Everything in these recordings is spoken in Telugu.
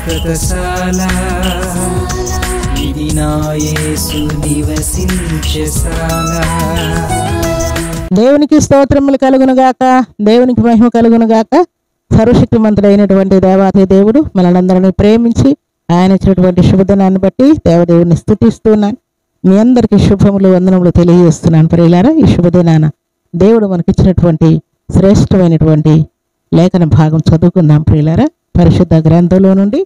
శాశ్వతశాల ఇది నా యేసు నివసించెశాల. దేవునికి స్తోత్రములు కలుగునుగాక, దేవునికి మహిమ కలుగునుగాక. సర్వశక్తిమంతుడైనటువంటి దేవాతి దేవుడు మనలందరినీ ప్రేమించి ఆయన ఇచ్చినటువంటి శుభదినాన్ని బట్టి దేవదేవుని స్తుతిస్తున్నాను. మీ అందరికీ శుభములు వందనములు తెలియజేస్తున్నాను. ప్రియులారా, ఈ శుభదినాన దేవుడు మనకిచ్చినటువంటి శ్రేష్టమైనటువంటి లేఖన భాగం చదువుకుందాం. ప్రియులారా, పరిశుద్ధ గ్రంథంలో నుండి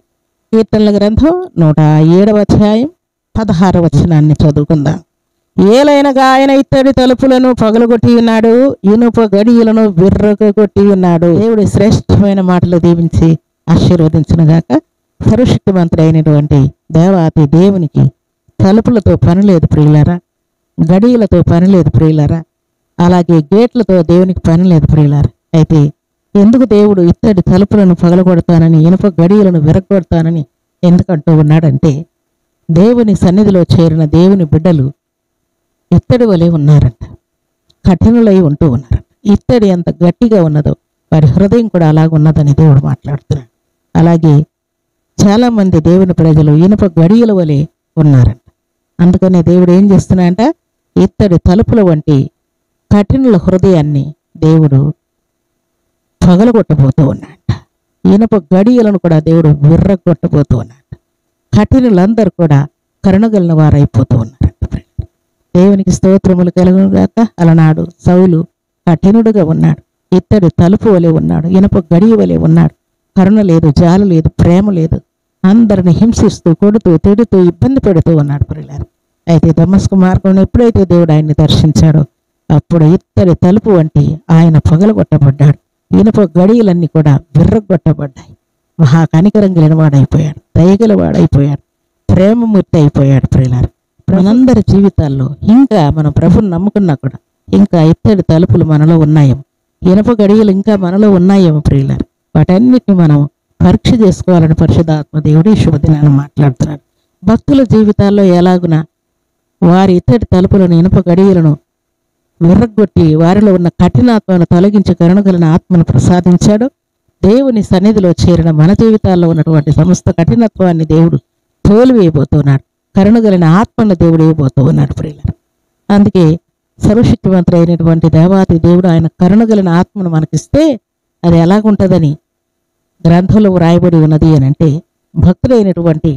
కీర్తనల గ్రంథం 107వ అధ్యాయం 16వ వచనాన్ని చదువుకుందాం. ఏలైనగా ఆయన ఇత్తడి తలుపులను పగలగొట్టి ఉన్నాడు, ఇనుప గడియలను విర్రగొట్టి ఉన్నాడు. దేవుడి శ్రేష్టమైన మాటలు దీవించి ఆశీర్వదించునుగాక. సర్వశక్తిమంతుడైనటువంటి దేవాతి దేవునికి తలుపులతో పని లేదు ప్రియులారా, గడియలతో పని లేదు ప్రియులారా, అలాగే గేట్లతో దేవునికి పని లేదు ప్రియులారా. అయితే ఎందుకు దేవుడు ఇత్తడి తలుపులను పగలగొడతానని, ఇనుప గడియలను విరగొడతానని ఎందుకంటూ ఉన్నాడంటే, దేవుని సన్నిధిలో చేరిన దేవుని బిడ్డలు ఇత్తడి వలె ఉన్నారంట, కఠినులై ఉంటూ ఉన్నారంట. ఇత్తడి ఎంత గట్టిగా ఉన్నదో వారి హృదయం కూడా అలాగున్నదని దేవుడు మాట్లాడుతున్నాడు. అలాగే చాలామంది దేవుని ప్రజలు ఇనుప గడియల వలె ఉన్నారంట. అందుకనే దేవుడు ఏం చేస్తున్నాడంట, ఇత్తడి తలుపుల వంటి కఠినుల హృదయాన్ని దేవుడు పగలగొట్టబోతూ ఉన్నాడంట. ఇనుప గడియలను కూడా దేవుడు విర్రగొట్టబోతూ ఉన్నాడు. కఠినులందరూ కూడా కరుణగలిగిన వారైపోతూ ఉన్నారంట. దేవునికి స్తోత్రములు కలుగునుగాక. అలనాడు సౌలు కఠినుడుగా ఉన్నాడు, ఇత్తడి తలుపు వలె ఉన్నాడు, ఇనుప గడియ వలె ఉన్నాడు. కరుణ లేదు, జాలి లేదు, ప్రేమ లేదు. అందరిని హింసిస్తూ, కొడుతూ, తిడుతూ, ఇబ్బంది పెడుతూ ఉన్నాడు ప్రియులారా. అయితే దమస్కు మార్గంలో ఎప్పుడైతే దేవుడు ఆయన్ని దర్శించాడో అప్పుడు ఇత్తడి తలుపు వంటి ఆయన పగలగొట్టబడ్డాడు. ఇనుప గడియలన్నీ కూడా విర్రగొట్టబడ్డాయి. మహా కనికరం కలిగిన వాడైపోయాడు, దయగల వాడైపోయాడు, ప్రేమమూర్తి అయిపోయాడు ప్రియులారా. మనందరి జీవితాల్లో ఇంకా మనం ప్రభుని నమ్ముకున్నా కూడా ఇంకా ఇత్తడి తలుపులు మనలో ఉన్నాయేమో, ఇనుప గడియలు ఇంకా మనలో ఉన్నాయేమో ప్రియులారా. వాటన్నిటిని మనం పరీక్ష చేసుకోవాలని పరిశుద్ధాత్మ దేవుడు ఈ శుభదినాన్ని మాట్లాడుతున్నాడు. భక్తుల జీవితాల్లో ఎలాగున వారి ఇత్తడి తలుపులను, ఇనుప గడియలను విర్రగొట్టి వారిలో ఉన్న కఠినాత్మను తొలగించి కరుణగలిగిన ఆత్మను ప్రసాదించాడు. దేవుని సన్నిధిలో చేరిన మన జీవితాల్లో ఉన్నటువంటి సమస్త కఠినత్వాన్ని దేవుడు తోలివేయబోతున్నాడు. కరుణగలిగిన ఆత్మను దేవుడు వేయబోతూ ఉన్నాడు ప్రియులారా. అందుకే సర్వశక్తివంతుడైనటువంటి దేవాతి దేవుడు ఆయన కరుణగలిగిన ఆత్మను మనకిస్తే అది ఎలాగుంటుందని గ్రంథంలో వ్రాయబడి ఉన్నది అని అంటే, భక్తుడైనటువంటి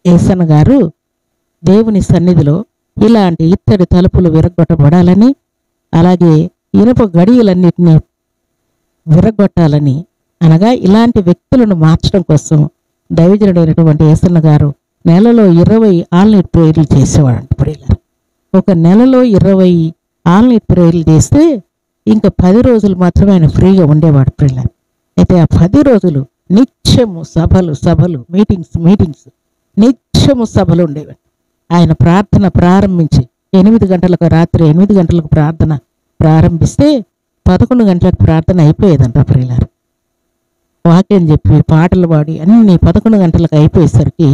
యేసన్న గారు దేవుని సన్నిధిలో ఇలాంటి ఇత్తడి తలుపులు విరగొట్టబడాలని, అలాగే ఇనుప గడియలన్నిటినీ విరగొట్టాలని, అనగా ఇలాంటి వ్యక్తులను మార్చడం కోసం దైవజనుడైనటువంటి యేసన్న గారు నెలలో 20 ఆల్నైట్ ప్రేయర్లు చేసేవాడంట ప్రియులారా. ఒక నెలలో 20 ఆల్నైట్ ప్రేయర్లు చేస్తే ఇంకా 10 రోజులు మాత్రమే ఆయన ఫ్రీగా ఉండేవాడు ప్రియులారా. అయితే ఆ 10 రోజులు నిత్యము సభలు మీటింగ్స్ నిత్యము సభలు ఉండేవి. ఆయన ప్రార్థన ప్రారంభించి 8 గంటలకు, రాత్రి 8 గంటలకు ప్రార్థన ప్రారంభిస్తే 11 గంటలకు ప్రార్థన అయిపోయేదంట ప్రియులారా. వాక్యం చెప్పి పాటలు పాడి అన్ని 11 గంటలకు అయిపోయేసరికి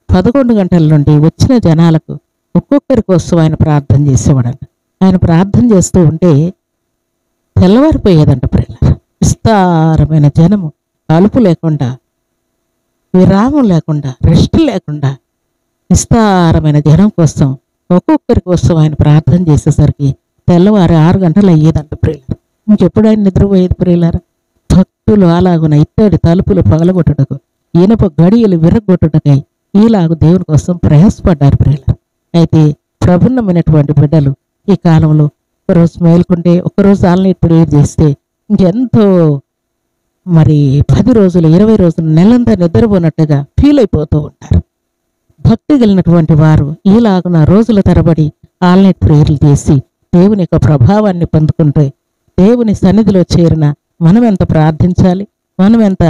11 గంటల నుండి వచ్చిన జనాలకు ఒక్కొక్కరి కోసం ఆయన ప్రార్థన చేసేవాడంట. ఆయన ప్రార్థన చేస్తూ ఉంటే తెల్లవారిపోయేదంట ప్రియులారా. విస్తారమైన జనము, అలుపు లేకుండా, విరామం లేకుండా, రెస్ట్ లేకుండా విస్తారమైన జనం కోసం, ఒక్కొక్కరి కోసం ఆయన ప్రార్థన చేసేసరికి తెల్లవారు 6 గంటలు అయ్యేదంట ప్రియులారా. ఇంకెప్పుడు ఆయన నిద్రపోయేది ప్రియులారా. భక్తులు అలాగున ఇత్తడి తలుపులు పగలగొట్టుటకు, ఇనుప గడియలు విరగొట్టుటకై ఈలాగు దేవుని కోసం ప్రయాసపడ్డారు ప్రియులారా. అయితే ప్రబున్నమైనటువంటి బిడ్డలు ఈ కాలంలో ఒకరోజు మేల్కొంటే, ఒకరోజు ఆల్నైట్ ప్రేయర్ చేస్తే ఇంకెంతో 10 రోజులు, 20 రోజులు, నెలంతా నిద్రపోనట్టుగా ఫీల్ అయిపోతూ ఉంటారు. భక్తి కలిగినటువంటి వారు ఈలాగున రోజుల తరబడి ఆల్నైట్ ప్రేయర్లు చేసి దేవుని యొక్క ప్రభావాన్ని పొందుకుంటే, దేవుని సన్నిధిలో చేరిన మనం ఎంత ప్రార్థించాలి, మనం ఎంత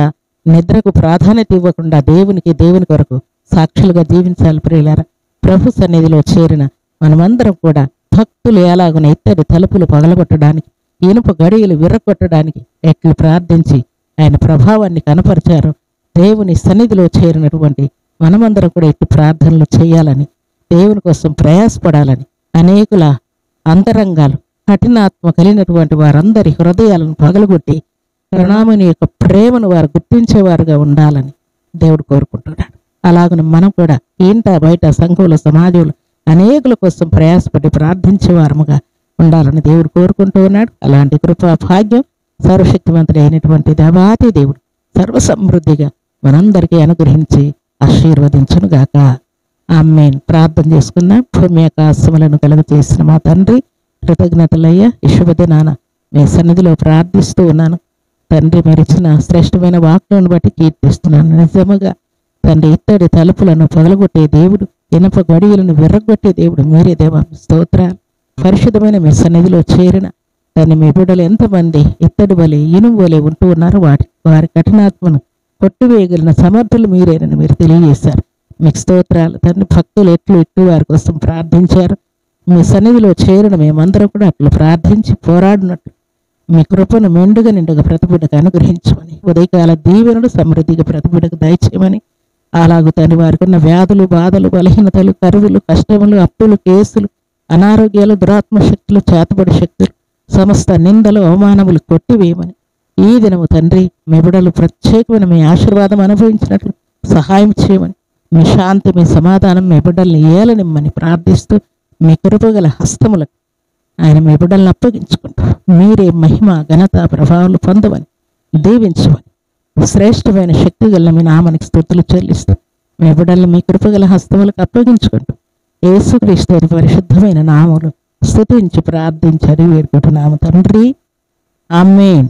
నిద్రకు ప్రాధాన్యత ఇవ్వకుండా దేవుని కొరకు సాక్షులుగా జీవించాలి ప్రియులారా. ప్రభు సన్నిధిలో చేరిన మనమందరం కూడా భక్తులు ఎలాగున ఇత్తడి తలుపులు పగలగొట్టడానికి, ఇనుప గడియలు విరగొట్టడానికి ఎట్లు ప్రార్థించి ఆయన ప్రభావాన్ని కనపరిచారు. దేవుని సన్నిధిలో చేరినటువంటి మనమందరం కూడా ఎట్టి ప్రార్థనలు చేయాలని, దేవుని కోసం ప్రయాసపడాలని, అనేకుల అంతరంగాలు కఠినాత్మ కలిగినటువంటి వారందరి హృదయాలను పగలగొట్టి కరుణామణి యొక్క ప్రేమను వారు గుర్తించేవారుగా ఉండాలని దేవుడు కోరుకుంటున్నాడు. అలాగని మనం కూడా ఇంట బయట సంఘంలో సమాజంలో అనేకుల కోసం ప్రయాసపడి ప్రార్థించే వారముగా ఉండాలని దేవుడు కోరుకుంటూ ఉన్నాడు. అలాంటి కృపా భాగ్యం సర్వశక్తివంతుడు అయినటువంటి దేవాతి దేవుడు సర్వసమృద్ధిగా మనందరికీ అనుగ్రహించి ఆశీర్వదించును గాక. ఆమేన్. ప్రార్థన చేసుకుందాం. భూమి ఆకాశములను కలుగ చేసిన మా తండ్రి, కృతజ్ఞతలయ్యా. ఈ శుభదినాన మీ సన్నిధిలో ప్రార్థిస్తూ ఉన్నాను తండ్రి. మీరు ఇచ్చిన శ్రేష్టమైన వాక్యాలను బట్టి కీర్తిస్తున్నాను. నిజముగా తండ్రి, ఇత్తడి తలుపులను పగలగొట్టే దేవుడు, ఇనప గడియలను విర్రగొట్టే దేవుడు మీరే దేవా. స్తోత్రాలు. పరిశుద్ధమైన మీ సన్నిధిలో చేరిన తండ్రి మీ బిడ్డలు ఎంతమంది ఇత్తడి వలె ఇనుము వలె ఉంటూ ఉన్నారో వారి కఠినాత్మను కొట్టివేయగలిగిన సమర్థులు మీరేనని మీరు తెలియజేశారు. మీకు స్తోత్రాలు తండ్రి. భక్తులు ఇట్లు వారి కోసం ప్రార్థించారు. మీ సన్నిధిలో చేరిన మేమందరం కూడా అట్లు ప్రార్థించి పోరాడినట్లు మీ కృపను మెండుగా నిండుగా ప్రతిబిడ్డకు అనుగ్రహించమని, ఉదయకాల దీవెనలు సమృద్ధిగా ప్రతిబిడ్డకు దయచేయమని, అలాగూ తండ్రి వారికి ఉన్న వ్యాధులు, బాధలు, బలహీనతలు, కరువులు, కష్టములు, అప్పులు, కేసులు, అనారోగ్యాలు, దురాత్మ శక్తులు, చేతబడి శక్తులు, సమస్త నిందలు, అవమానములు కొట్టివేయమని, ఈ దినము తండ్రి మీ బిడ్డలు ప్రత్యేకమైన మీ ఆశీర్వాదం అనుభవించినట్లు సహాయం చేయమని, మీ శాంతి, మీ సమాధానం మీ బిడ్డల్ని ఏలనిమ్మని ప్రార్థిస్తూ మీ కృపగల హస్తములకు ఆయన మీ బిడ్డలను అప్పగించుకుంటూ మీరే మహిమ, ఘనత, ప్రభావాలు పొందమని, దీవించమని, శ్రేష్టమైన శక్తి గల మీ నామానికి స్తుతులు చెల్లిస్తూ మీ బిడ్డలను మీ కృపగల హస్తములకు అప్పగించుకుంటూ యేసుక్రీస్తు పరిశుద్ధమైన నామములు స్తుతించి ప్రార్థించి అడిగి వేడుకుంటున్నాము తండ్రి. ఆమేన్.